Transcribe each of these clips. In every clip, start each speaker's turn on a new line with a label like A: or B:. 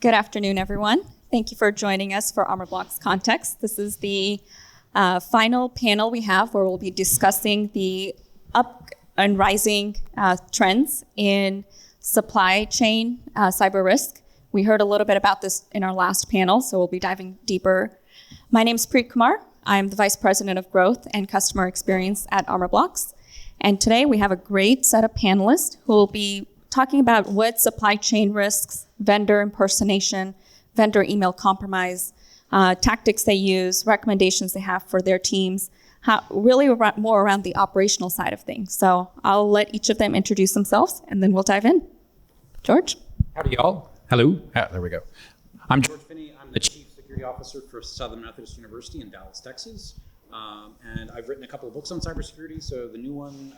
A: Good afternoon, everyone. Thank you for joining us for Armorblox Context. This is the final panel we have where we'll be discussing the up and rising trends in supply chain cyber risk. We heard a little bit about this in our last panel, so we'll be diving deeper. My name is Preet Kumar. I'm the Vice President of Growth and Customer Experience at Armorblox. And today we have a great set of panelists who will be talking about what supply chain risks, vendor impersonation, vendor email compromise, tactics they use, recommendations they have for their teams, really more around the operational side of things. So I'll let each of them introduce themselves, and then we'll dive in. George?
B: Howdy, y'all. Hello. There we go. I'm George Finney. I'm the Chief Security Officer for Southern Methodist University in Dallas, Texas. And I've written a couple of books on cybersecurity. So the new one,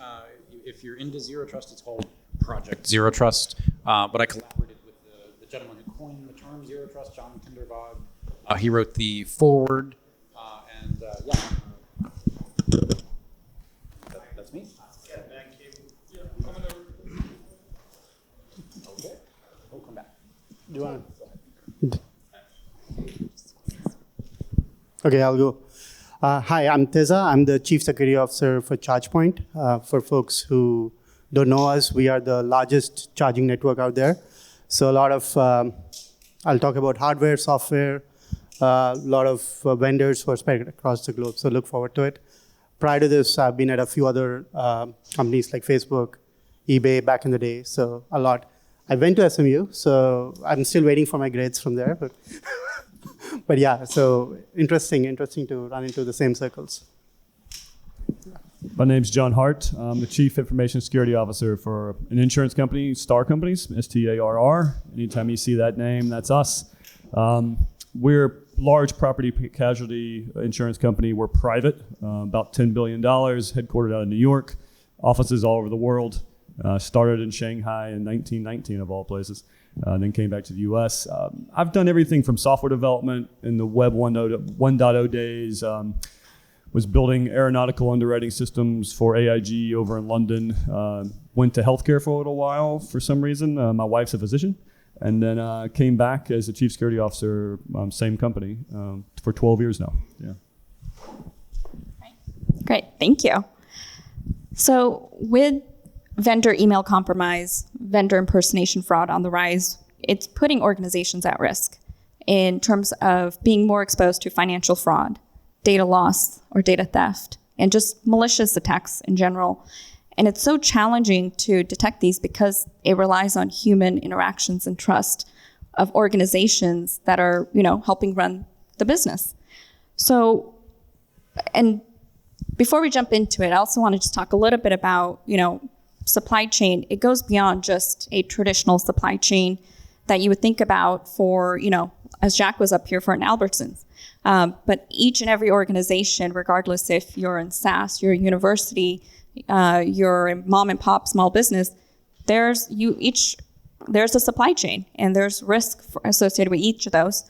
B: if you're into Zero Trust, it's called Project Zero Trust. But I collaborated with the gentleman who coined the term Zero Trust, John Kindervag. He wrote the foreword, that's me. Okay, we'll come back.
C: Do you want to? Okay, I'll go. Hi, I'm Teza. I'm the Chief Security Officer for ChargePoint. For folks who don't know us, we are the largest charging network out there. So a lot of, I'll talk about hardware, software, a lot of vendors who are spread across the globe. So look forward to it. Prior to this, I've been at a few other companies like Facebook, eBay back in the day, so a lot. I went to SMU, so I'm still waiting for my grades from there. But yeah, so interesting to run into the same circles.
D: My name's John Hart. I'm the Chief Information Security Officer for an insurance company, Star Companies, STARR. Anytime you see that name, that's us. We're a large property casualty insurance company. We're private, about $10 billion, headquartered out of New York, offices all over the world. Started in Shanghai in 1919, of all places. Then came back to the US. I've done everything from software development in the Web 1.0 days, was building aeronautical underwriting systems for AIG over in London, went to healthcare for a little while for some reason. My wife's a physician, and then came back as the Chief Security Officer, same company, for 12 years now. Yeah.
A: Great, thank you. So with vendor email compromise, vendor impersonation fraud on the rise, it's putting organizations at risk in terms of being more exposed to financial fraud, data loss or data theft, and just malicious attacks in general. And it's so challenging to detect these because it relies on human interactions and trust of organizations that are, helping run the business. So, and before we jump into it, I also want to just talk a little bit about, supply chain. It goes beyond just a traditional supply chain that you would think about for, as Jack was up here for an Albertsons. But each and every organization, regardless if you're in SaaS, you're a university, you're a mom and pop small business, there's a supply chain and there's risk associated with each of those.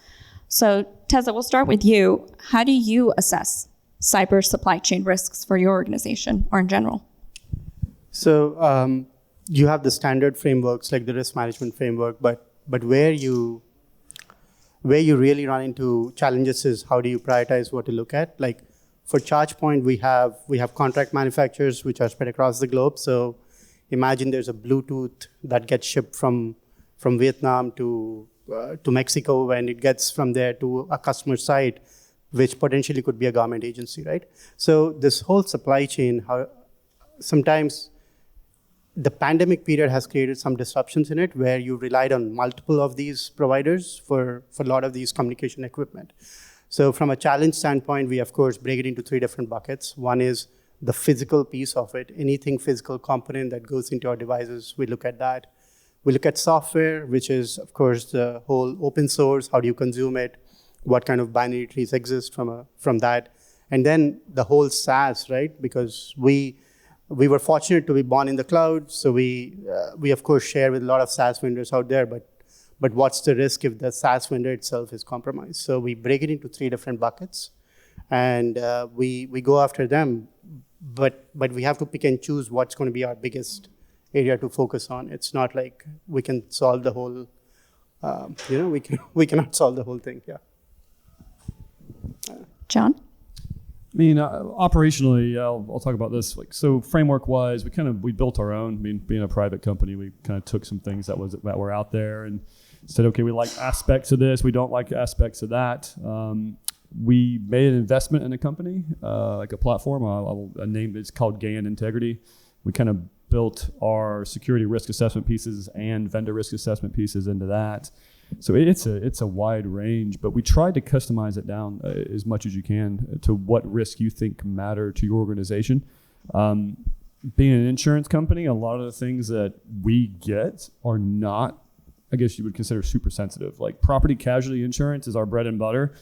A: So Teza, we'll start with you. How do you assess cyber supply chain risks for your organization or in general?
C: So you have the standard frameworks like the risk management framework, but where you really run into challenges is how do you prioritize what to look at? Like for ChargePoint, we have contract manufacturers which are spread across the globe. So imagine there's a Bluetooth that gets shipped from Vietnam to Mexico, and it gets from there to a customer site, which potentially could be a government agency, right? So this whole supply chain, sometimes the pandemic period has created some disruptions in it where you relied on multiple of these providers for a lot of these communication equipment. So from a challenge standpoint, we of course break it into three different buckets. One is the physical piece of it. Anything physical component that goes into our devices, we look at that. We look at software, which is of course the whole open source. How do you consume it? What kind of binary trees exist from that? And then the whole SaaS, right? Because we were fortunate to be born in the cloud, so we of course share with a lot of SaaS vendors out there, but what's the risk if the SaaS vendor itself is compromised? So we break it into three different buckets, and we go after them, but we have to pick and choose what's going to be our biggest area to focus on. It's not like we can solve the whole we cannot solve the whole thing. Yeah.
A: John?
D: I mean, operationally, I'll talk about this. Like, so framework-wise, we built our own. I mean, being a private company, we kind of took some things that were out there and said, okay, we like aspects of this, we don't like aspects of that. We made an investment in a company, like a platform. I'll name it's called GAN Integrity. We kind of built our security risk assessment pieces and vendor risk assessment pieces into that. So it's a wide range, but we tried to customize it down as much as you can to what risk you think matter to your organization. Being an insurance company, a lot of the things that we get are not, I guess you would consider, super sensitive. Like property casualty insurance is our bread and butter.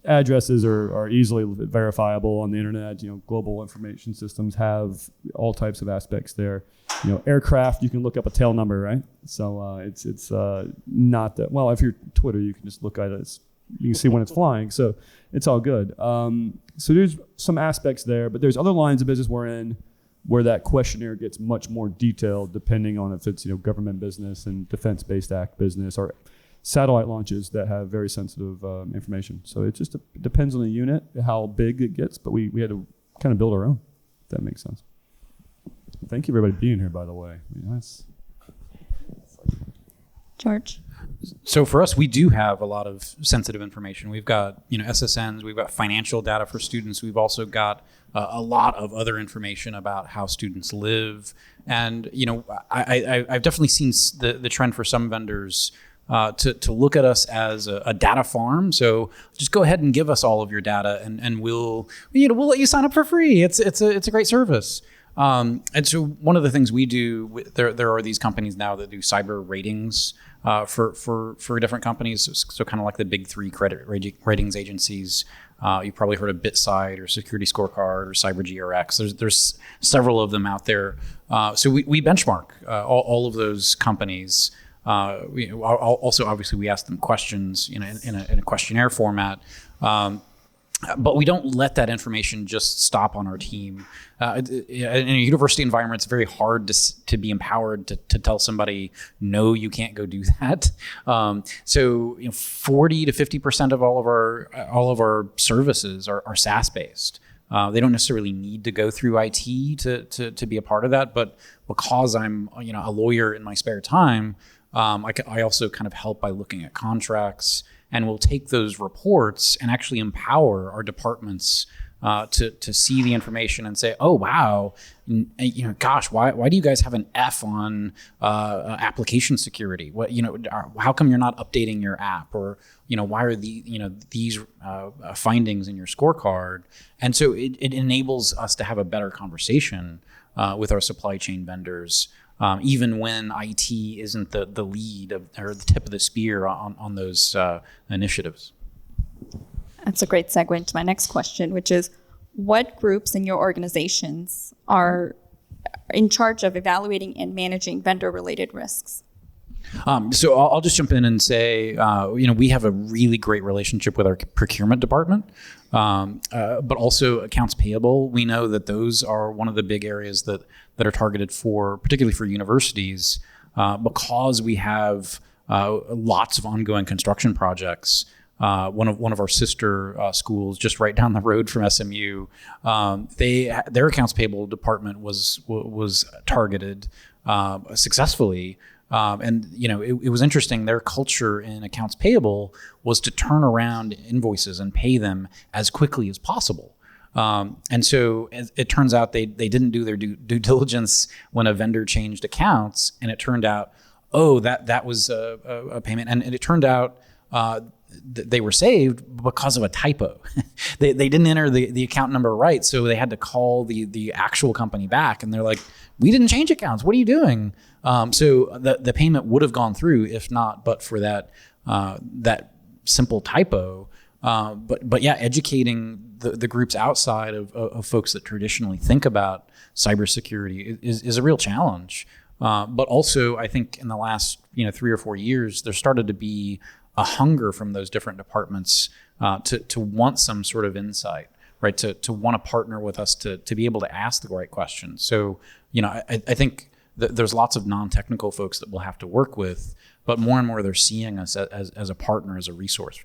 D: Addresses are easily verifiable on the internet. Global information systems have all types of aspects there. Aircraft, you can look up a tail number, right? So it's not that, well, if you're Twitter, you can just look at it. You can see when it's flying. So it's all good. So there's some aspects there, but there's other lines of business we're in where that questionnaire gets much more detailed depending on if it's, government business and defense-based act business or satellite launches that have very sensitive information. So it just depends on the unit, how big it gets, but we had to kind of build our own, if that makes sense. Thank you everybody being here, by the way. That's
A: George?
B: So for us, we do have a lot of sensitive information. We've got, SSNs, we've got financial data for students. We've also got a lot of other information about how students live. And, I've definitely seen the trend for some vendors to look at us as a data farm. So just go ahead and give us all of your data and we'll let you sign up for free. It's a great service. And so one of the things we do, there are these companies now that do cyber ratings for different companies. So kind of like the big three credit ratings agencies. You've probably heard of BitSight or Security Scorecard or CyberGRX. There's several of them out there. So we benchmark all of those companies. Also, obviously, we ask them questions in a questionnaire format. But we don't let that information just stop on our team. In a university environment, it's very hard to be empowered to tell somebody, no, you can't go do that. So 40 to 50% of all of our services are SaaS based. They don't necessarily need to go through IT to be a part of that. But because I'm a lawyer in my spare time, I also kind of help by looking at contracts. And we'll take those reports and actually empower our departments to see the information and say, oh, wow, gosh, why do you guys have an F on application security? What, how come you're not updating your app? Or, why are these findings in your scorecard? And so it enables us to have a better conversation with our supply chain vendors. Even when IT isn't the lead or the tip of the spear on those initiatives.
A: That's a great segue into my next question, which is what groups in your organizations are in charge of evaluating and managing vendor-related risks?
B: So I'll just jump in and say, we have a really great relationship with our procurement department, but also accounts payable. We know that those are one of the big areas that are targeted particularly for universities, because we have lots of ongoing construction projects. One of our sister schools, just right down the road from SMU, their accounts payable department was targeted successfully. And it was interesting. Their culture in accounts payable was to turn around invoices and pay them as quickly as possible. And so it turns out they didn't do their due diligence when a vendor changed accounts, and it turned out, that was a payment, and it turned out they were saved because of a typo. they didn't enter the account number right, so they had to call the actual company back, and they're like, "We didn't change accounts. What are you doing?" So the payment would have gone through if not, but for that simple typo. But yeah, educating the groups outside of folks that traditionally think about cybersecurity is a real challenge. But also, I think in the last 3 or 4 years, there started to be a hunger from those different departments to want some sort of insight, right? To want to partner with us to be able to ask the right questions. So I think there's lots of non-technical folks that we'll have to work with, but more and more they're seeing us as a partner, as a resource.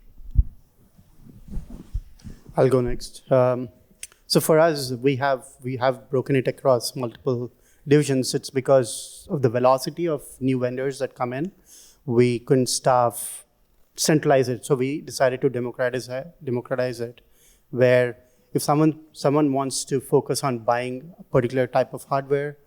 C: I'll go next. So for us, we have broken it across multiple divisions. It's because of the velocity of new vendors that come in. We couldn't centralize it, so we decided to democratize it, where if someone wants to focus on buying a particular type of hardware,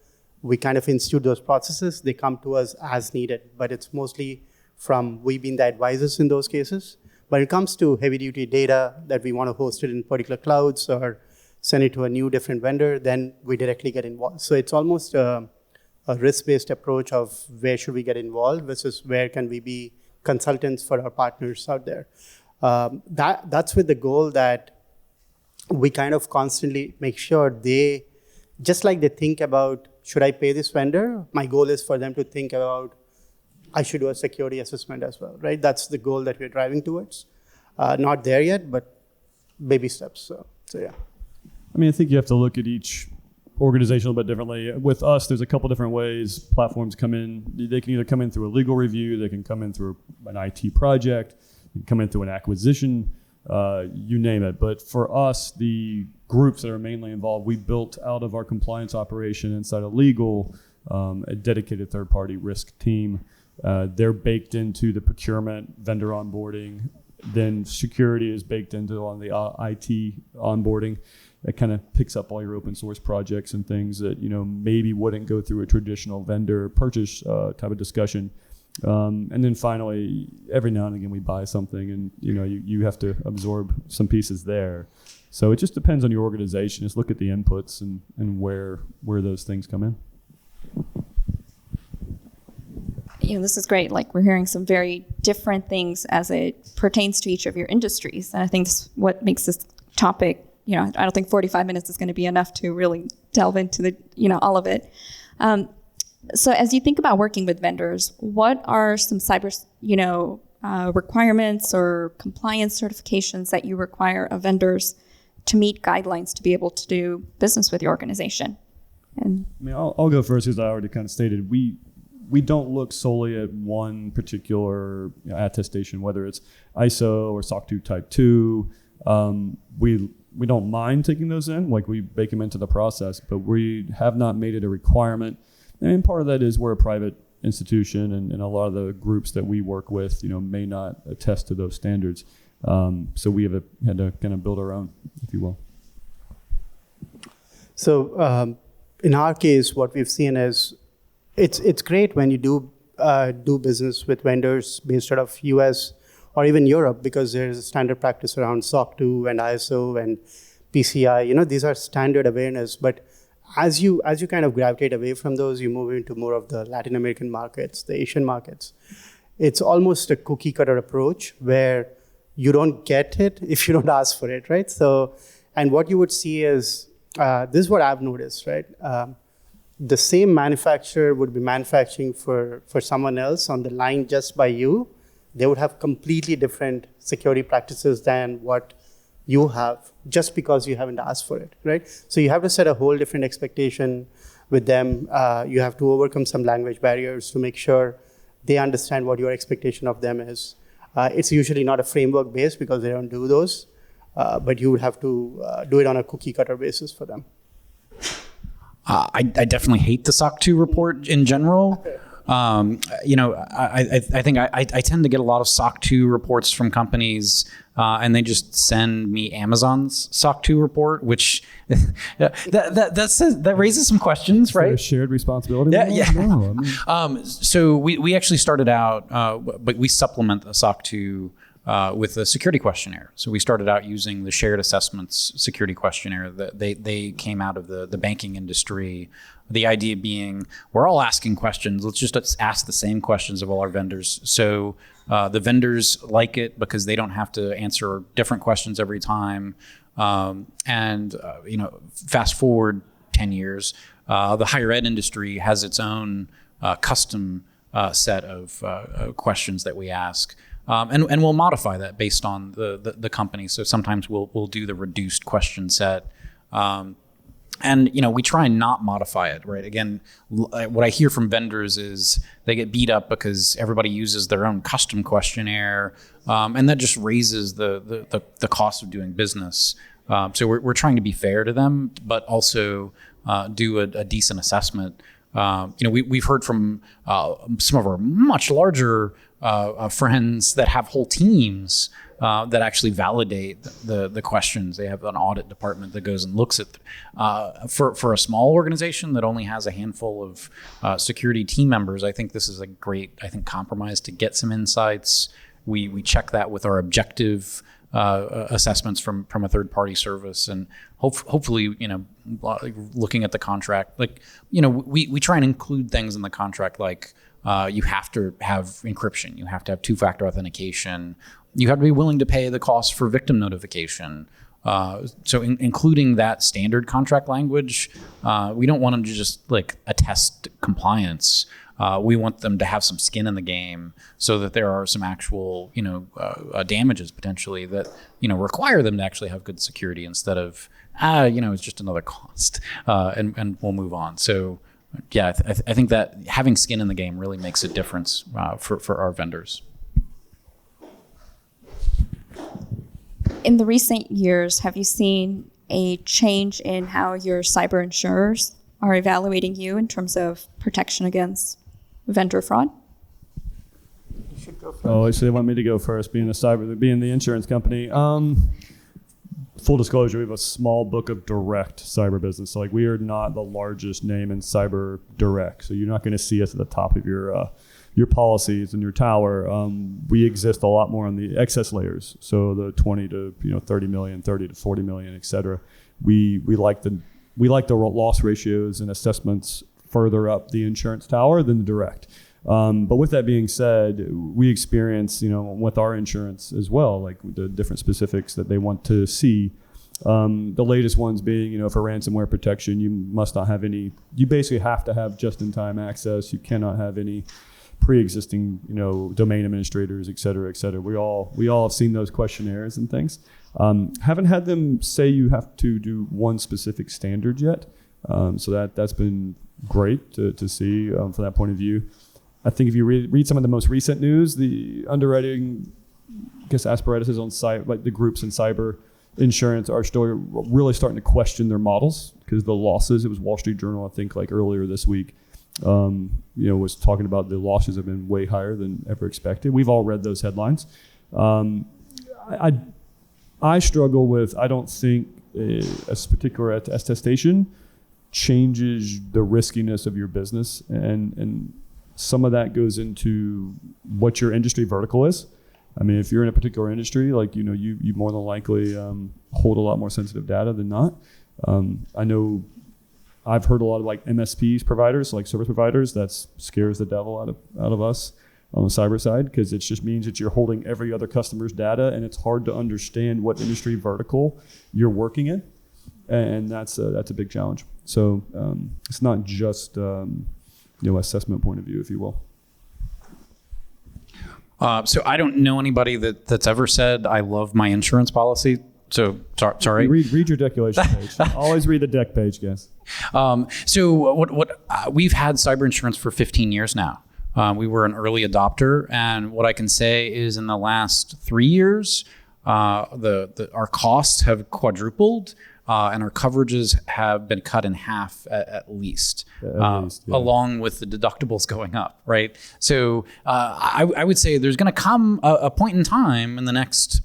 C: we kind of institute those processes. They come to us as needed, but it's mostly from we being the advisors in those cases. When it comes to heavy-duty data that we want to host it in particular clouds or send it to a new different vendor, then we directly get involved. So it's almost a risk-based approach of where should we get involved versus where can we be consultants for our partners out there. That's with the goal that we kind of constantly make sure they, just like they think about, should I pay this vendor? My goal is for them to think about, I should do a security assessment as well, right? That's the goal that we're driving towards. Not there yet, but baby steps. So yeah.
D: I mean, I think you have to look at each organization a little bit differently. With us, there's a couple different ways platforms come in. They can either come in through a legal review, they can come in through an IT project, they can come in through an acquisition, you name it. But for us, the groups that are mainly involved, we built out of our compliance operation inside of legal, a dedicated third-party risk team. They're baked into the procurement, vendor onboarding. Then security is baked into on the IT onboarding. That kind of picks up all your open source projects and things that maybe wouldn't go through a traditional vendor purchase type of discussion. And then finally, every now and again we buy something, and you have to absorb some pieces there. So it just depends on your organization. Just look at the inputs and where those things come in.
A: This is great. Like, we're hearing some very different things as it pertains to each of your industries. And I think that's what makes this topic, I don't think 45 minutes is going to be enough to really delve into all of it. So as you think about working with vendors, what are some cyber, requirements or compliance certifications that you require of vendors to meet guidelines to be able to do business with your organization? And
D: I mean, I'll go first, because I already kind of stated, we don't look solely at one particular attestation, whether it's ISO or SOC 2 Type 2. We don't mind taking those in, like we bake them into the process, but we have not made it a requirement. And part of that is we're a private institution, and a lot of the groups that we work with, may not attest to those standards. So we have had to kind of build our own, if you will.
C: So in our case, what we've seen is it's great when you do business with vendors based out of US or even Europe, because there's a standard practice around SOC 2 and ISO and PCI. These are standard awareness. But as you kind of gravitate away from those, you move into more of the Latin American markets, the Asian markets. It's almost a cookie cutter approach where you don't get it if you don't ask for it, right? So, and what you would see is, this is what I've noticed, right? The same manufacturer would be manufacturing for someone else on the line just by you. They would have completely different security practices than what you have, just because you haven't asked for it, right? So you have to set a whole different expectation with them. You have to overcome some language barriers to make sure they understand what your expectation of them is. It's usually not a framework based, because they don't do those, but you would have to do it on a cookie cutter basis for them.
B: I definitely hate the SOC 2 report in general. I think I tend to get a lot of SOC 2 reports from companies, and they just send me Amazon's SOC 2 report, which that raises some questions, right?
D: A shared responsibility.
B: Yeah.
D: No, I mean,
B: so we actually started out, but we supplement the SOC 2 with a security questionnaire. So we started out using the shared assessments security questionnaire that they came out of the banking industry. The idea being, we're all asking questions. Let's just ask the same questions of all our vendors. So the vendors like it because they don't have to answer different questions every time. Fast forward 10 years, the higher ed industry has its own custom set of questions that we ask. And we'll modify that based on the company. So sometimes we'll do the reduced question set. And, we try and not modify it, right? Again, what I hear from vendors is they get beat up because everybody uses their own custom questionnaire, and that just raises the cost of doing business. So we're trying to be fair to them, but also do a decent assessment. We've heard from some of our much larger friends that have whole teams that actually validate the questions. They have an audit department that goes and looks at for a small organization that only has a handful of security team members. I think this is a great, compromise to get some insights. We check that with our objective assessments from a third party service, and hopefully, looking at the contract, we try and include things in the contract like you have to have encryption, you have to have two-factor authentication, you have to be willing to pay the cost for victim notification. So including that standard contract language, we don't want them to just attest compliance. We want them to have some skin in the game so that there are some actual, damages potentially that, require them to actually have good security instead of, it's just another cost, and we'll move on. So, yeah, I think that having skin in the game really makes a difference for our vendors.
A: In the recent years, have you seen a change in how your cyber insurers are evaluating you in terms of protection against vendor fraud?
C: You should go first.
D: Oh, so they want me to go first, being the insurance company. Full disclosure, we have a small book of direct cyber business. So we are not the largest name in cyber direct. So you're not going to see us at the top of your policies and your tower. We exist a lot more on the excess layers. So the 20 to 30 million, 30 to 40 million, et cetera. We like the loss ratios and assessments further up the insurance tower than the direct. But with that being said, we experience, with our insurance as well, the different specifics that they want to see. The latest ones being, for ransomware protection, you basically have to have just-in-time access. You cannot have any pre-existing, domain administrators, et cetera, et cetera. We all have seen those questionnaires and things. Haven't had them say you have to do one specific standard yet. So that's been great to see from that point of view. I think if you read some of the most recent news, the underwriting, apparatuses on site, the groups in cyber insurance are still really starting to question their models because the losses. It was Wall Street Journal, I think, earlier this week, was talking about the losses have been way higher than ever expected. We've all read those headlines. I struggle with. I don't think a particular attestation changes the riskiness of your business, and some of that goes into what your industry vertical is. I mean, if you're in a particular industry, you more than likely hold a lot more sensitive data than not. I know I've heard a lot of MSPs providers, service providers, that scares the devil out of us on the cyber side because it just means that you're holding every other customer's data, and it's hard to understand what industry vertical you're working in, and that's a big challenge. So it's not just assessment point of view, if you will.
B: So I don't know anybody that's ever said I love my insurance policy. So sorry.
D: Read your declaration page. Always read the deck page, guys.
B: So what we've had cyber insurance for 15 years now. We were an early adopter, and what I can say is in the last 3 years, our costs have quadrupled. And our coverages have been cut in half at least, along with the deductibles going up, right? So I would say there's going to come a point in time in the next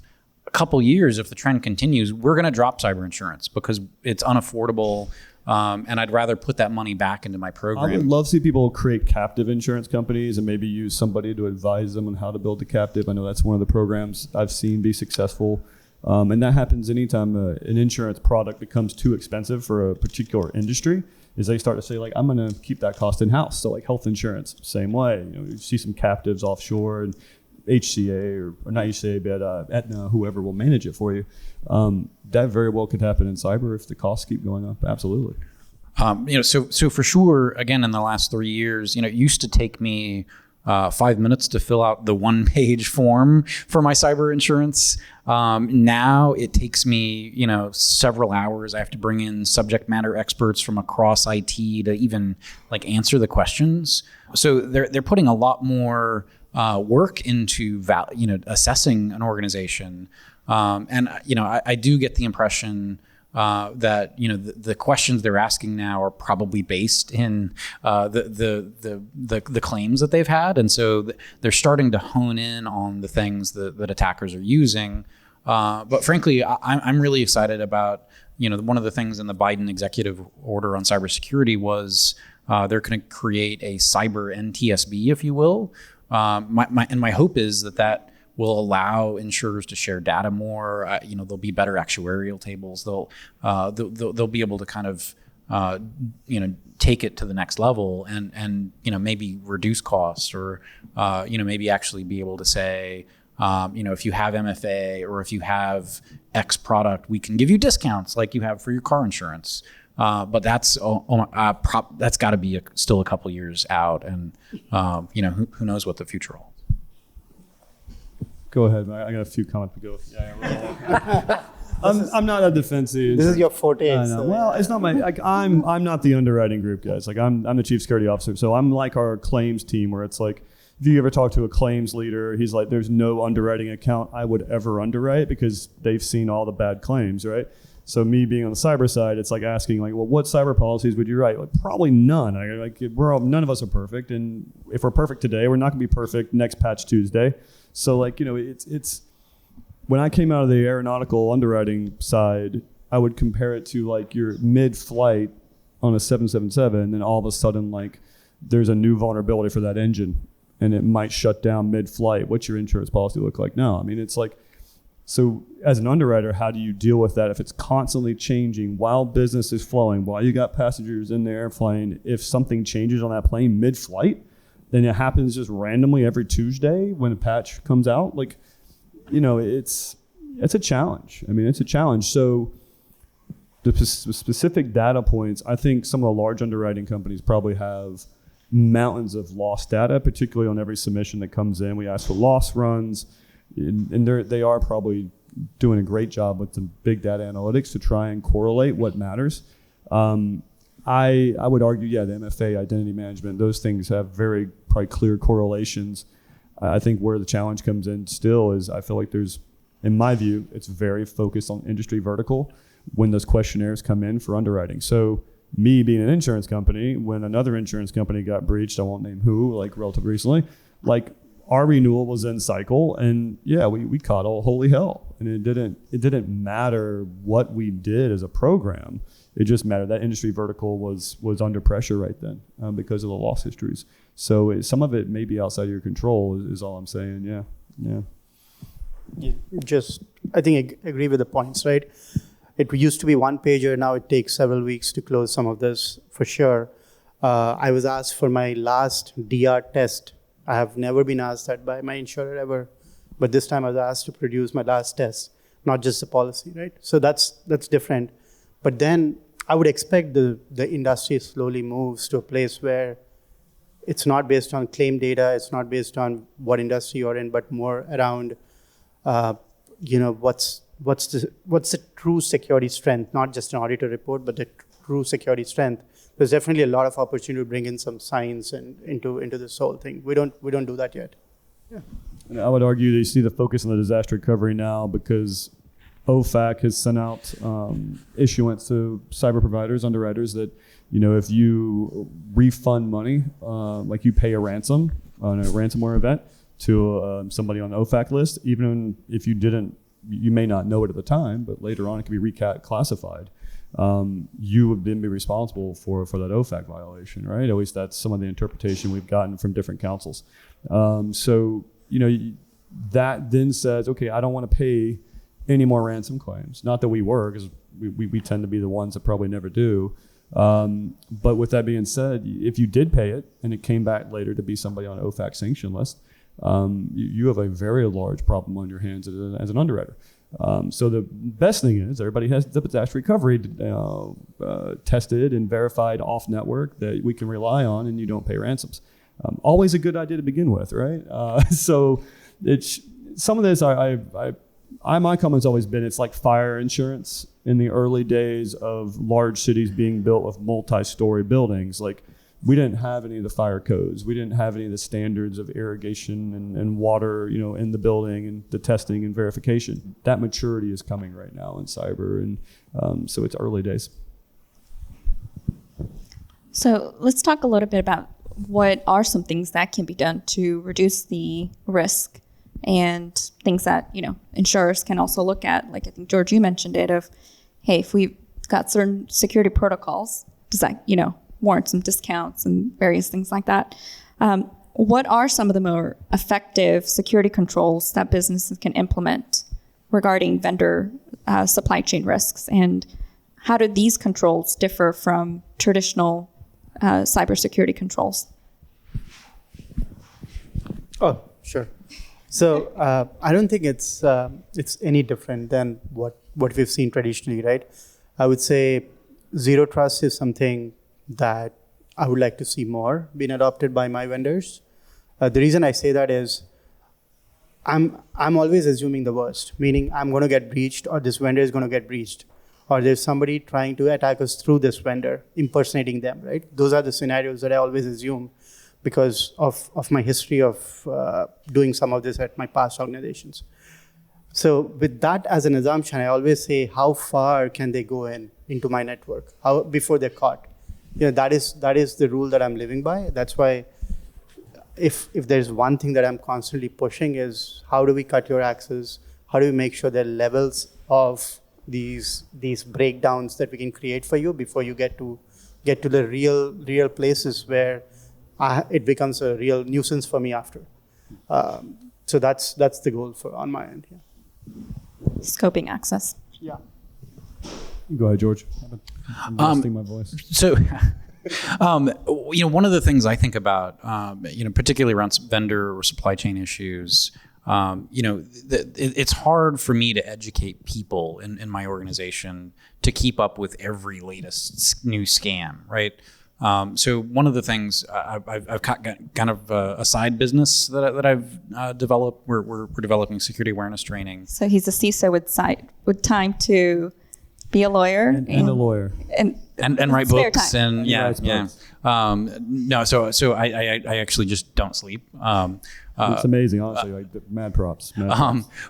B: couple years, if the trend continues, we're going to drop cyber insurance because it's unaffordable, and I'd rather put that money back into my program.
D: I would love to see people create captive insurance companies and maybe use somebody to advise them on how to build a captive. I know that's one of the programs I've seen be successful. And that happens anytime an insurance product becomes too expensive for a particular industry, is they start to say, I'm going to keep that cost in-house. So health insurance, same way. You see some captives offshore, and HCA or not HCA, but Aetna, whoever will manage it for you. That very well could happen in cyber if the costs keep going up. Absolutely.
B: So for sure, again, in the last 3 years, it used to take me 5 minutes to fill out the 1-page form for my cyber insurance. Now it takes me, several hours. I have to bring in subject matter experts from across IT to even like answer the questions. So they're putting a lot more work into assessing an organization. I do get the impression that the questions they're asking now are probably based in the claims that they've had, and so they're starting to hone in on the things that attackers are using. But frankly, I'm really excited about one of the things in the Biden executive order on cybersecurity was they're going to create a cyber NTSB, if you will. My hope is that will allow insurers to share data more. There'll be better actuarial tables. They'll be able to kind of take it to the next level and maybe reduce costs or maybe actually be able to say if you have MFA or if you have X product, we can give you discounts like you have for your car insurance. But that's got to be still a couple years out, and who knows what the future holds.
D: Go ahead. I got a few comments to go. Yeah, I'm not a defensive.
C: This is your forte.
D: I know. Well, it's not my. I'm not the underwriting group, guys. I'm the chief security officer, so I'm like our claims team, where it's like, if you ever talk to a claims leader, he's like, there's no underwriting account I would ever underwrite because they've seen all the bad claims, right? So me being on the cyber side, it's like asking, like, well, what cyber policies would you write? Like, probably none. None of us are perfect, and if we're perfect today, we're not going to be perfect next Patch Tuesday. So it's when I came out of the aeronautical underwriting side, I would compare it to like your mid-flight on a 777, and all of a sudden like there's a new vulnerability for that engine, and it might shut down mid-flight. What's your insurance policy look like now? I mean, it's like, so as an underwriter, how do you deal with that if it's constantly changing while business is flowing, while you got passengers in the airplane? If something changes on that plane mid-flight, then it happens just randomly every Tuesday when a patch comes out. Like, it's a challenge. I mean, it's a challenge. So the specific data points, I think some of the large underwriting companies probably have mountains of loss data, particularly on every submission that comes in. We ask for loss runs, and they are probably doing a great job with the big data analytics to try and correlate what matters. I would argue, the MFA, identity management, those things have very probably clear correlations. I think where the challenge comes in still is I feel like there's, in my view, it's very focused on industry vertical when those questionnaires come in for underwriting. So me being an insurance company, when another insurance company got breached, I won't name who, like relatively recently, like our renewal was in cycle, and we caught all holy hell, and it didn't matter what we did as a program. It just mattered that industry vertical was under pressure right then because of the loss histories. So some of it may be outside of your control is all I'm saying. Yeah.
C: I think I agree with the points, right? It used to be one pager. Now it takes several weeks to close some of this for sure. I was asked for my last DR test. I have never been asked that by my insurer ever, but this time I was asked to produce my last test, not just the policy, right? So that's different. But then I would expect the industry slowly moves to a place where it's not based on claim data, it's not based on what industry you're in, but more around, what's the true security strength, not just an auditor report, but the true security strength. There's definitely a lot of opportunity to bring in some science and into this whole thing. We don't do that yet. Yeah.
D: And I would argue that you see the focus on the disaster recovery now because OFAC has sent out issuance to cyber providers, underwriters that, if you refund money, like you pay a ransom on a ransomware event to somebody on the OFAC list, even if you may not know it at the time, but later on it can be reclassified. You would then be responsible for that OFAC violation, right? At least that's some of the interpretation we've gotten from different councils. So that then says, okay, I don't want to pay any more ransom claims. Not that we were, because we tend to be the ones that probably never do. But with that being said, if you did pay it and it came back later to be somebody on an OFAC sanction list, you have a very large problem on your hands as an underwriter. So the best thing is everybody has the disaster recovery tested and verified off network that we can rely on, and you don't pay ransoms. always a good idea to begin with, right? So it's some of this. My comment's always been it's like fire insurance in the early days of large cities being built with multi-story buildings. Like we didn't have any of the fire codes. We didn't have any of the standards of irrigation and water, in the building and the testing and verification. That maturity is coming right now in cyber, and so it's early days. So
A: let's talk a little bit about what are some things that can be done to reduce the risk and things that, insurers can also look at. Like I think, George, you mentioned it of, hey, if we've got certain security protocols, does that, warrant some discounts and various things like that? What are some of the more effective security controls that businesses can implement regarding vendor supply chain risks? And how do these controls differ from traditional cybersecurity controls?
C: Oh, sure. So I don't think it's any different than what we've seen traditionally, right? I would say zero trust is something that I would like to see more being adopted by my vendors. The reason I say that is I'm always assuming the worst, meaning I'm going to get breached, or this vendor is going to get breached, or there's somebody trying to attack us through this vendor, impersonating them, right? Those are the scenarios that I always assume because of my history of doing some of this at my past organizations. So with that as an assumption, I always say, how far can they go into my network before they're caught? That is the rule that I'm living by. That's why if there's one thing that I'm constantly pushing is how do we cut your access? How do we make sure there are levels of these breakdowns that we can create for you before you get to the real places where it becomes a real nuisance for me after. So that's the goal on my end. Yeah.
A: Scoping access.
C: Yeah.
D: Go ahead, George. I'm adjusting my voice.
B: So, one of the things I think about, particularly around vendor or supply chain issues, it's hard for me to educate people in my organization to keep up with every latest new scam, right? So one of the things I've got kind of a side business that I've developed. We're developing security awareness training.
A: So he's a CISO with time to be a lawyer
D: and a lawyer
B: and write books
A: time.
B: and yeah. No, so I actually just don't sleep.
D: It's amazing, honestly. Mad props.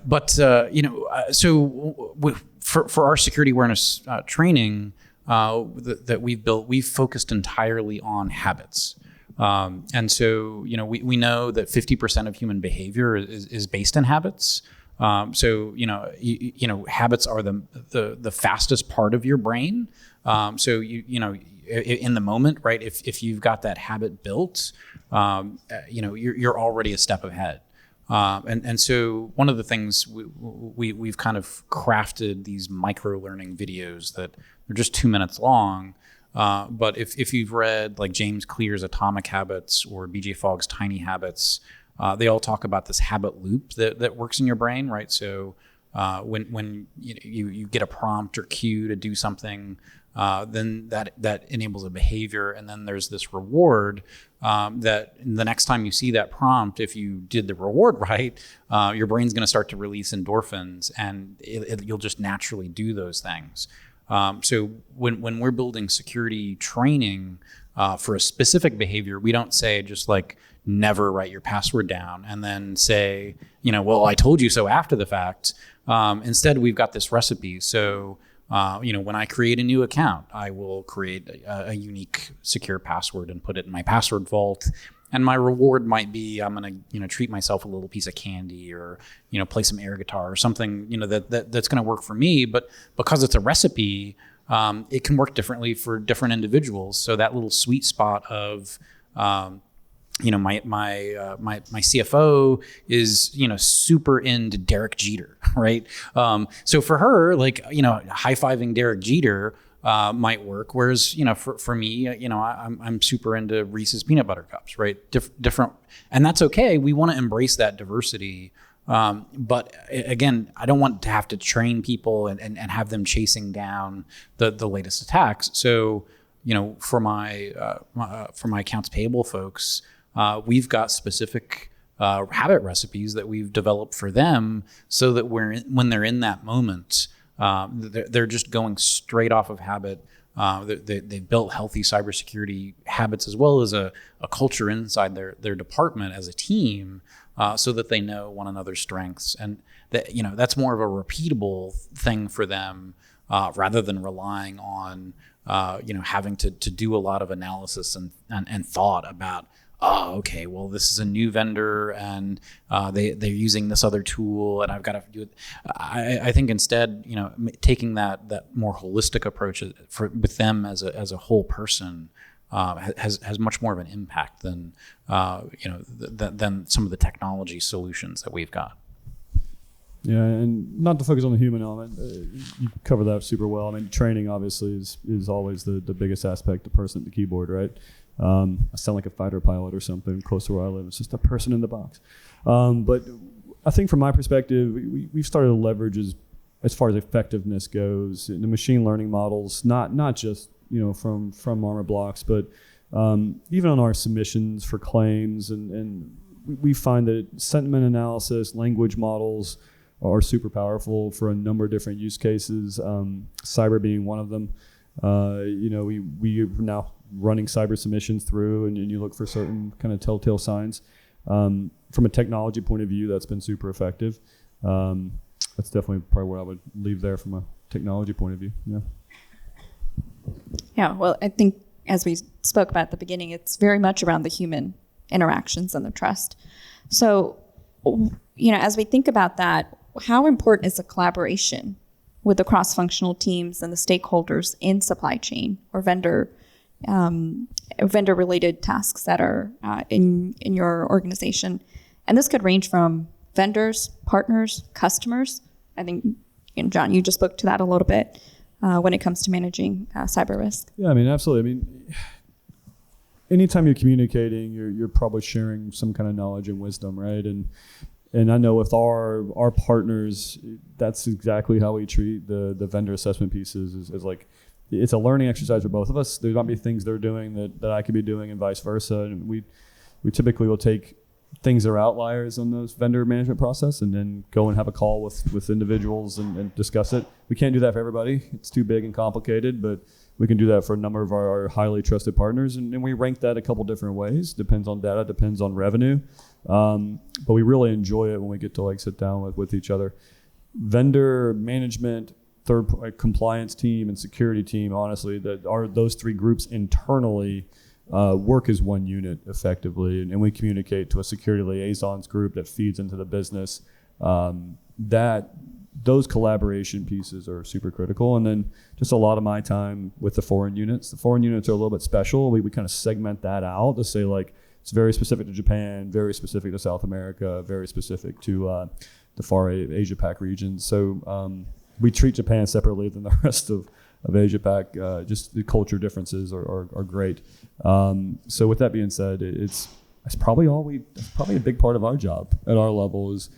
B: But so for our security awareness training that we've built, we've focused entirely on habits. And so we know that 50% of human behavior is based in habits. So habits are the fastest part of your brain. So in the moment, right? If you've got that habit built, you're already a step ahead. And so one of the things we've kind of crafted these micro learning videos that are just 2 minutes long. But if you've read like James Clear's Atomic Habits or BJ Fogg's Tiny Habits, they all talk about this habit loop that works in your brain, right? So when you get a prompt or cue to do something, then that enables a behavior, and then there's this reward that the next time you see that prompt, if you did the reward right, your brain's going to start to release endorphins, and you'll just naturally do those things. So when we're building security training for a specific behavior, we don't say just like never write your password down and then say, well, I told you so after the fact. Instead, we've got this recipe. So when I create a new account, I will create a unique secure password and put it in my password vault. And my reward might be I'm going to treat myself a little piece of candy or play some air guitar or something that's going to work for me. But because it's a recipe, it can work differently for different individuals. So that little sweet spot of my CFO is super into Derek Jeter, right? So for her, high-fiving Derek Jeter might work, whereas for me, I'm super into Reese's peanut butter cups, right? Different, and that's okay. We want to embrace that diversity, but again, I don't want to have to train people and have them chasing down the latest attacks. So for my accounts payable folks. we've got specific habit recipes that we've developed for them, so that when they're in that moment, they're just going straight off of habit. They've built healthy cybersecurity habits, as well as a culture inside their department as a team, so that they know one another's strengths, and that that's more of a repeatable thing for them, rather than relying on having to do a lot of analysis and thought about, oh, okay, well, this is a new vendor and they're using this other tool and I've got to do it. I think instead, taking that more holistic approach with them as a whole person has much more of an impact than than some of the technology solutions that we've got.
D: Yeah, and not to focus on the human element, you cover that super well. I mean, training obviously is always the biggest aspect, the person at the keyboard, right? I sound like a fighter pilot or something close to where I live. It's just a person in the box. But I think from my perspective, we've started to leverage as far as effectiveness goes, the machine learning models, not just from Armorblox, but even on our submissions for claims, and we find that sentiment analysis, language models are super powerful for a number of different use cases. Cyber being one of them. We are now running cyber submissions through, and you look for certain kind of telltale signs. From a technology point of view, that's been super effective. That's definitely probably what I would leave there from a technology point of view. Yeah.
A: Yeah, well, I think as we spoke about at the beginning, it's very much around the human interactions and the trust. So, as we think about that, how important is the collaboration with the cross-functional teams and the stakeholders in supply chain or vendor-related tasks that are in your organization? And this could range from vendors, partners, customers. I think, John, you just spoke to that a little bit when it comes to managing cyber risk.
D: Yeah, I mean, absolutely. I mean, anytime you're communicating, you're probably sharing some kind of knowledge and wisdom, right? And I know with our partners, that's exactly how we treat the vendor assessment pieces. Is like, it's a learning exercise for both of us. There might be things they're doing that I could be doing, and vice versa. And we typically will take things that are outliers on those vendor management process, and then go and have a call with individuals and discuss it. We can't do that for everybody. It's too big and complicated, but we can do that for a number of our highly trusted partners. And we rank that a couple different ways. Depends on data, depends on revenue. But we really enjoy it when we get to sit down with each other. Vendor management, compliance team, and security team, honestly, those three groups internally work as one unit effectively, and we communicate to a security liaisons group that feeds into the business. Those collaboration pieces are super critical. And then just a lot of my time with the foreign units. The foreign units are a little bit special. We kind of segment that out to say it's very specific to Japan, very specific to South America, very specific to the far Asia Pac region. So we treat Japan separately than the rest of Asia Pac. Just the culture differences are great. So with that being said, it's probably a big part of our job at our level is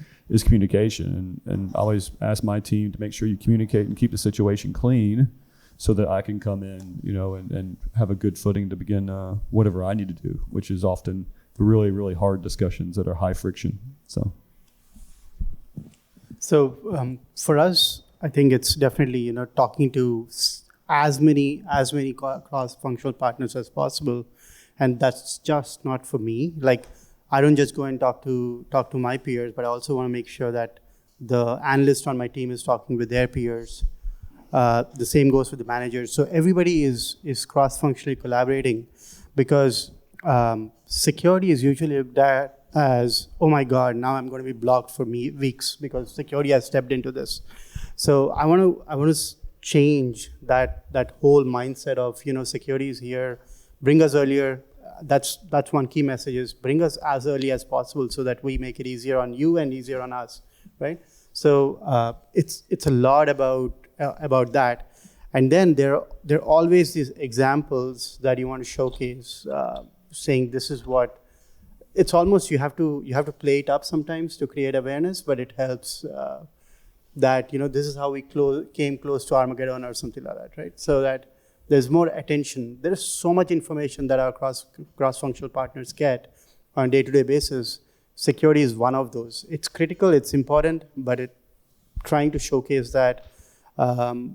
D: communication. And I always ask my team to make sure you communicate and keep the situation clean, so that I can come in, and have a good footing to begin whatever I need to do, which is often really, really hard discussions that are high friction.
C: So for us, I think it's definitely talking to as many cross-functional partners as possible, and that's just not for me. I don't just go and talk to my peers, but I also want to make sure that the analyst on my team is talking with their peers. The same goes with the managers. So everybody is cross-functionally collaborating, because security is usually looked at as, oh my God, now I'm going to be blocked for weeks because security has stepped into this. So I want to change that whole mindset of security is here, bring us earlier. That's one key message, is bring us as early as possible so that we make it easier on you and easier on us, right? So it's a lot about that. And then there are always these examples that you want to showcase, saying this is what. It's almost you have to play it up sometimes to create awareness, but it helps that this is how we came close to Armageddon or something like that, right? So that there's more attention. There is so much information that our cross-functional partners get, on a day-to-day basis, security is one of those. It's critical, it's important, but trying to showcase that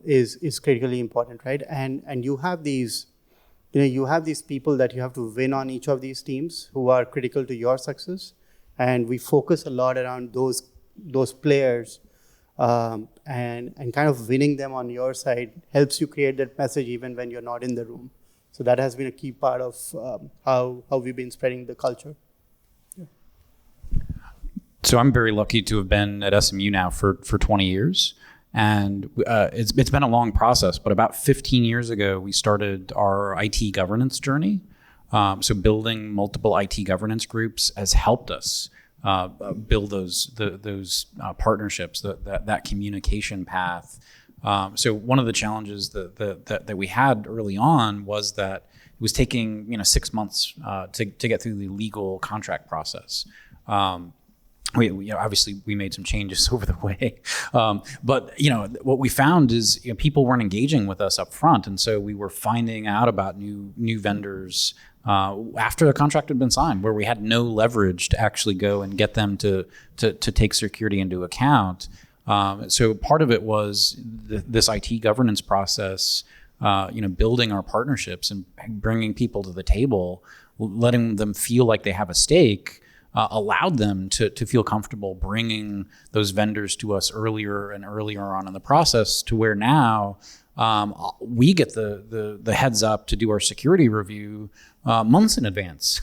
C: is critically important, right? And you have these, you have these people that you have to win on each of these teams who are critical to your success, and we focus a lot around those players, and kind of winning them on your side helps you create that message even when you're not in the room. So that has been a key part of how we've been spreading the culture. Yeah.
B: So I'm very lucky to have been at SMU now for 20 years. And it's been a long process, but about 15 years ago, we started our IT governance journey. So building multiple IT governance groups has helped us build those partnerships, that communication path. So one of the challenges that we had early on was that it was taking 6 months to get through the legal contract process. We obviously we made some changes over the way, but what we found is people weren't engaging with us up front, and so we were finding out about new vendors after the contract had been signed, where we had no leverage to actually go and get them to take security into account. So part of it was this IT governance process, building our partnerships and bringing people to the table, letting them feel like they have a stake. Allowed them to feel comfortable bringing those vendors to us earlier and earlier on in the process, to where now we get the heads up to do our security review months in advance,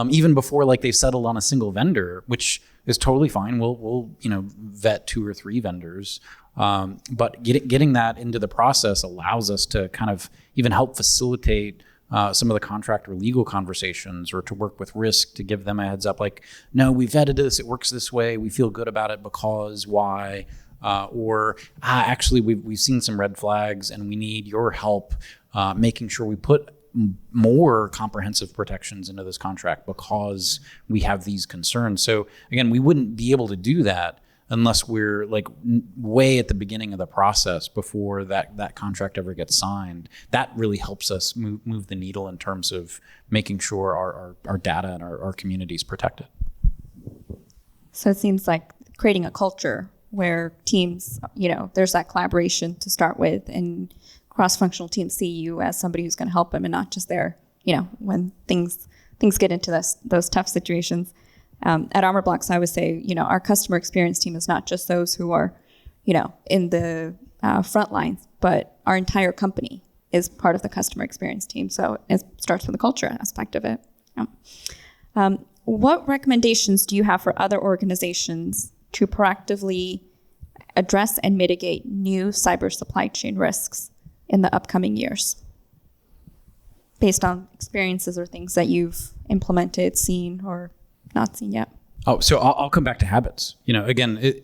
B: even before they've settled on a single vendor, which is totally fine. We'll vet 2 or 3 vendors, but getting that into the process allows us to kind of even help facilitate some of the contract or legal conversations, or to work with risk to give them a heads up, no, we vetted this, it works this way, we feel good about it because why, actually we've seen some red flags and we need your help making sure we put more comprehensive protections into this contract because we have these concerns. So again, we wouldn't be able to do that unless we're way at the beginning of the process before that contract ever gets signed. That really helps us move the needle in terms of making sure our data and our community is protected.
A: So it seems like creating a culture where teams, there's that collaboration to start with, and cross-functional teams see you as somebody who's going to help them and not just there, when things get into those tough situations. At Armorblox, I would say, our customer experience team is not just those who are, in the front lines, but our entire company is part of the customer experience team. So it starts with the culture aspect of it. What recommendations do you have for other organizations to proactively address and mitigate new cyber supply chain risks in the upcoming years, based on experiences or things that you've implemented, seen, or not seen yet?
B: Oh, so I'll come back to habits. Again,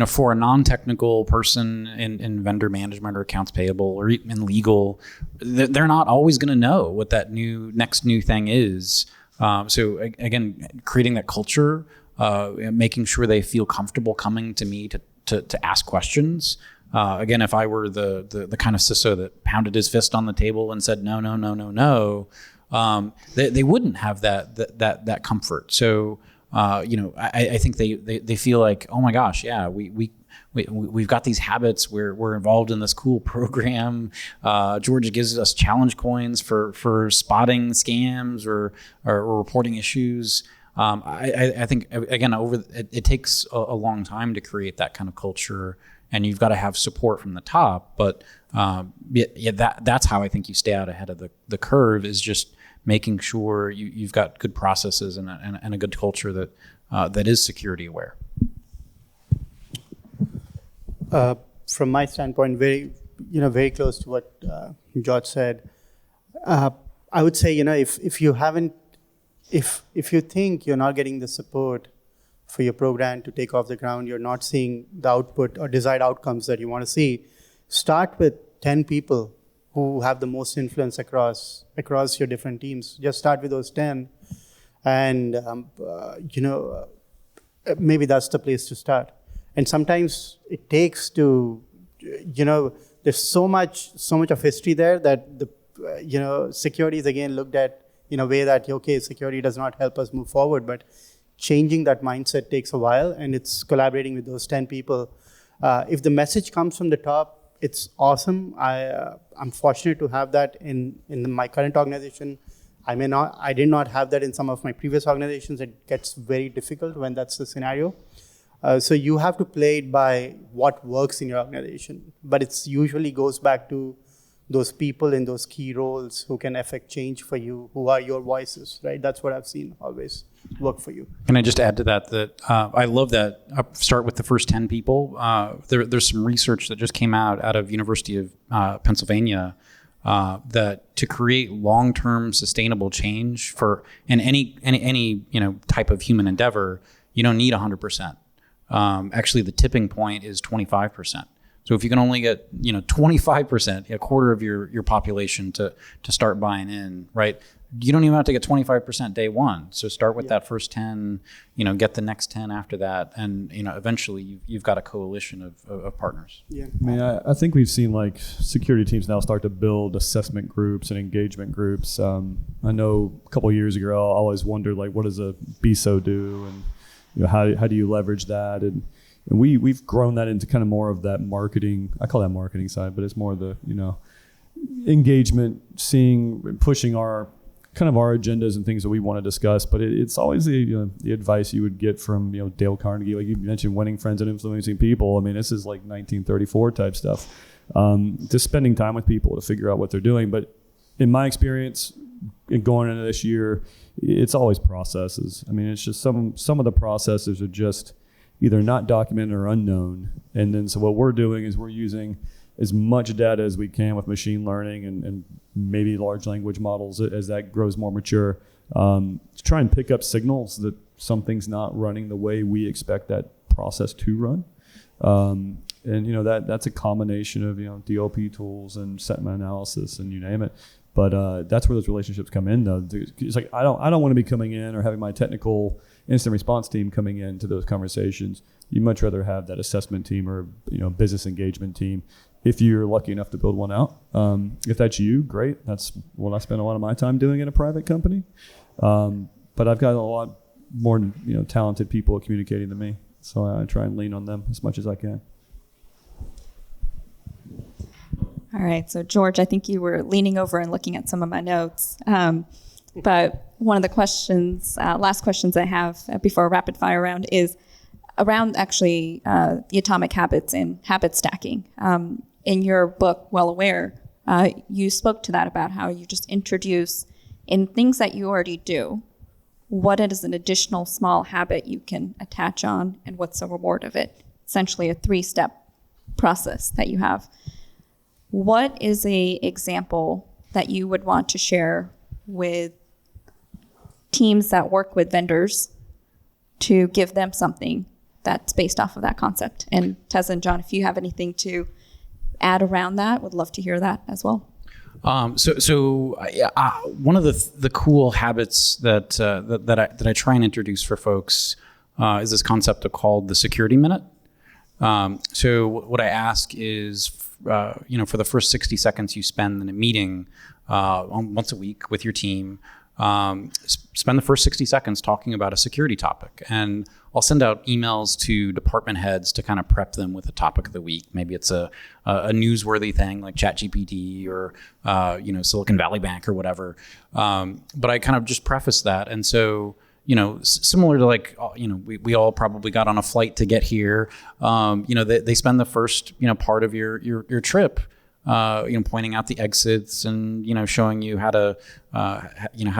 B: for a non-technical person in vendor management or accounts payable or in legal, they're not always going to know what that next new thing is. So again, creating that culture, making sure they feel comfortable coming to me to ask questions. Again, if I were the kind of CISO that pounded his fist on the table and said no, they wouldn't have that comfort. So I think they feel like, oh my gosh, yeah, we've got these habits. We're involved in this cool program. George gives us challenge coins for spotting scams or reporting issues. I think again it takes a long time to create that kind of culture, and you've got to have support from the top. But that's how I think you stay out ahead of the curve, is just making sure you've got good processes and a good culture that is security aware.
C: From my standpoint, very close to what George said. I would say, if you think you're not getting the support for your program to take off the ground, you're not seeing the output or desired outcomes that you want to see, start with 10 people who have the most influence across your different teams. Just start with those 10, and maybe that's the place to start. And sometimes it takes to, there's so much of history there that security is again looked at in a way that, okay, security does not help us move forward, but changing that mindset takes a while, and it's collaborating with those 10 people. If the message comes from the top, it's awesome. I'm fortunate to have that in my current organization. I did not have that in some of my previous organizations. It gets very difficult when that's the scenario. So you have to play it by what works in your organization. But it usually goes back to those people in those key roles who can affect change for you, who are your voices, right? That's what I've seen always work for you.
B: Can I just add to that I love that. Start with the first 10 people. There's some research that just came out of University of Pennsylvania that to create long-term sustainable change in any type of human endeavor, you don't need 100%. Actually, the tipping point is 25%. So if you can only get 25%, a quarter of your population to start buying in, right? You don't even have to get 25% day one. So start with that first 10, get the next 10 after that, and eventually you've got a coalition of partners.
C: Yeah.
D: I mean, I think we've seen like security teams now start to build assessment groups and engagement groups. I know a couple of years ago, I always wondered like, what does a BISO do, and how do you leverage that? And we've grown that into kind of more of that marketing. I call that marketing side, but it's more the engagement, pushing our agendas and things that we want to discuss. But it's always the advice you would get from Dale Carnegie, like you mentioned, winning friends and influencing people. I mean, this is like 1934 type stuff. Just spending time with people to figure out what they're doing. But in my experience, going into this year, it's always processes. I mean, it's just some of the processes are just either not documented or unknown. And then so what we're doing is we're using as much data as we can with machine learning and maybe large language models as that grows more mature, to try and pick up signals that something's not running the way we expect that process to run. And that's a combination of DLP tools and sentiment analysis and you name it. But that's where those relationships come in, though. It's like I don't want to be coming in or having my technical incident response team coming into those conversations. You'd much rather have that assessment team or business engagement team, if you're lucky enough to build one out. If that's you, great. That's what I spend a lot of my time doing in a private company. But I've got a lot more talented people communicating than me, so I try and lean on them as much as I can.
A: All right. So, George, I think you were leaning over and looking at some of my notes. But one of the last questions I have before a rapid fire round is around actually the atomic habits and habit stacking. In your book, Well Aware, you spoke to that about how you just introduce in things that you already do, what is an additional small habit you can attach on and what's the reward of it. Essentially a 3-step process that you have. What is a example that you would want to share with teams that work with vendors to give them something that's based off of that concept? And Tessa and John, if you have anything to add around that, would love to hear that as well.
B: So one of the cool habits that I try and introduce for folks is this concept called the security minute. So what I ask is, for the first 60 seconds you spend in a meeting once a week with your team, spend the first 60 seconds talking about a security topic. And I'll send out emails to department heads to kind of prep them with the topic of the week. Maybe it's a newsworthy thing like ChatGPT or Silicon Valley Bank or whatever. But I kind of just preface that. And so, similar to we all probably got on a flight to get here. They spend the first part of your trip pointing out the exits and showing you how to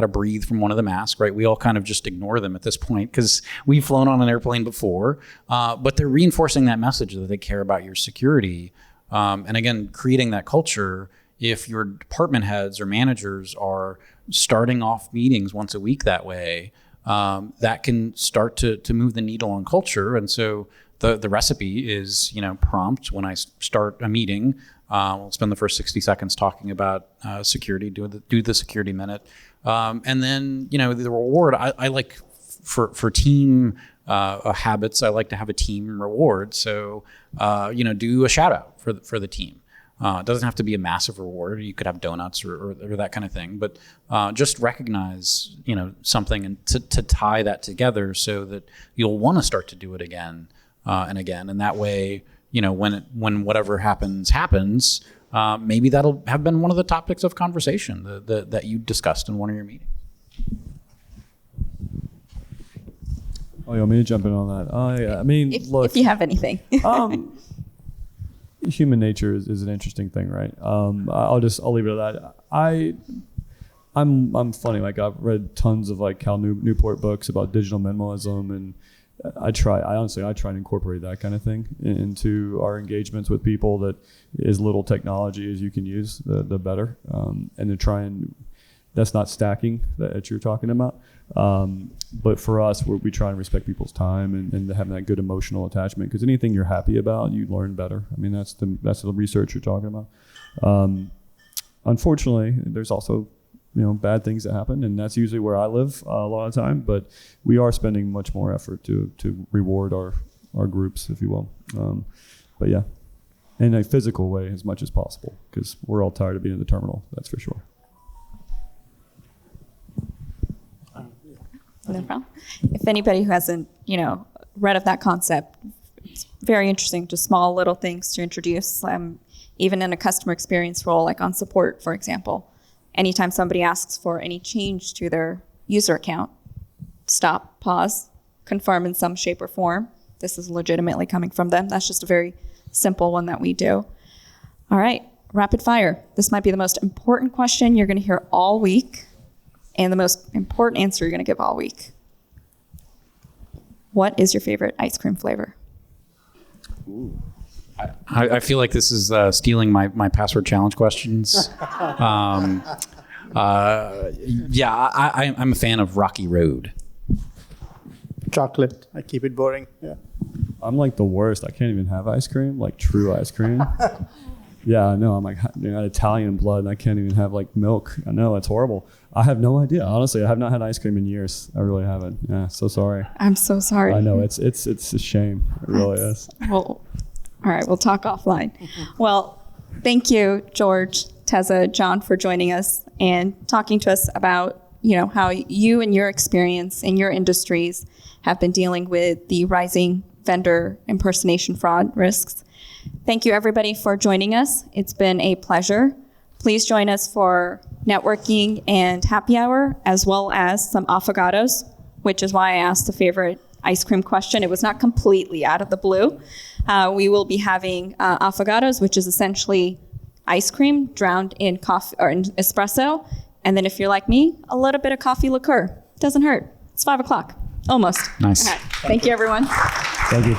B: breathe from one of the masks, right? We all kind of just ignore them at this point because we've flown on an airplane before, but they're reinforcing that message that they care about your security, and again creating that culture. If your department heads or managers are starting off meetings once a week that way, that can start to move the needle on culture. And so the recipe is prompt when I start a meeting. We'll spend the first 60 seconds talking about security, do the security minute. And then, the reward, I like for team habits, I like to have a team reward. So, do a shout out for the team. It doesn't have to be a massive reward. You could have donuts or that kind of thing, but just recognize, something and to tie that together so that you'll want to start to do it again and again. And that way, when whatever happens, maybe that'll have been one of the topics of conversation that you discussed in one of your meetings.
D: Oh, you want me to jump in on that? Oh, yeah. I mean,
A: if you have anything.
D: Human nature is an interesting thing, right? I'll leave it at that. I'm funny. Like, I've read tons of like Cal Newport books about digital minimalism, and I try and incorporate that kind of thing into our engagements with people. That as little technology as you can use, the better. And to try and, that's not stacking that you're talking about. But for us, we try and respect people's time and having that good emotional attachment, because anything you're happy about, you learn better. I mean, that's the research you're talking about. Unfortunately, there's also, bad things that happen, and that's usually where I live a lot of the time, but we are spending much more effort to reward our groups, if you will. But yeah, in a physical way as much as possible, because we're all tired of being in the terminal, that's for sure.
A: No problem. If anybody who hasn't, read of that concept, it's very interesting, just small little things to introduce. Even in a customer experience role, like on support, for example, anytime somebody asks for any change to their user account, stop, pause, confirm in some shape or form. This is legitimately coming from them. That's just a very simple one that we do. All right, rapid fire. This might be the most important question you're going to hear all week, and the most important answer you're going to give all week. What is your favorite ice cream flavor?
B: Ooh. I feel like this is stealing my password challenge questions. I'm a fan of Rocky Road.
C: Chocolate. I keep it boring. Yeah.
D: I'm like the worst. I can't even have ice cream, like true ice cream. Yeah, I know. I'm like, I got Italian blood, and I can't even have like milk. I know, it's horrible. I have no idea. Honestly, I have not had ice cream in years. I really haven't. Yeah, so sorry.
A: I'm so sorry.
D: I know, it's a shame. It really is.
A: Well, all right, we'll talk offline. Well, thank you, George, Tessa, John, for joining us and talking to us about, how you and your experience in your industries have been dealing with the rising vendor impersonation fraud risks. Thank you, everybody, for joining us. It's been a pleasure. Please join us for networking and happy hour, as well as some affogatos, which is why I asked the favorite ice cream question. It was not completely out of the blue. We will be having affogatos, which is essentially ice cream drowned in coffee or in espresso. And then if you're like me, a little bit of coffee liqueur. Doesn't hurt. It's 5 o'clock. Almost.
B: Nice.
A: Okay. Thank you, everyone.
D: Thank you.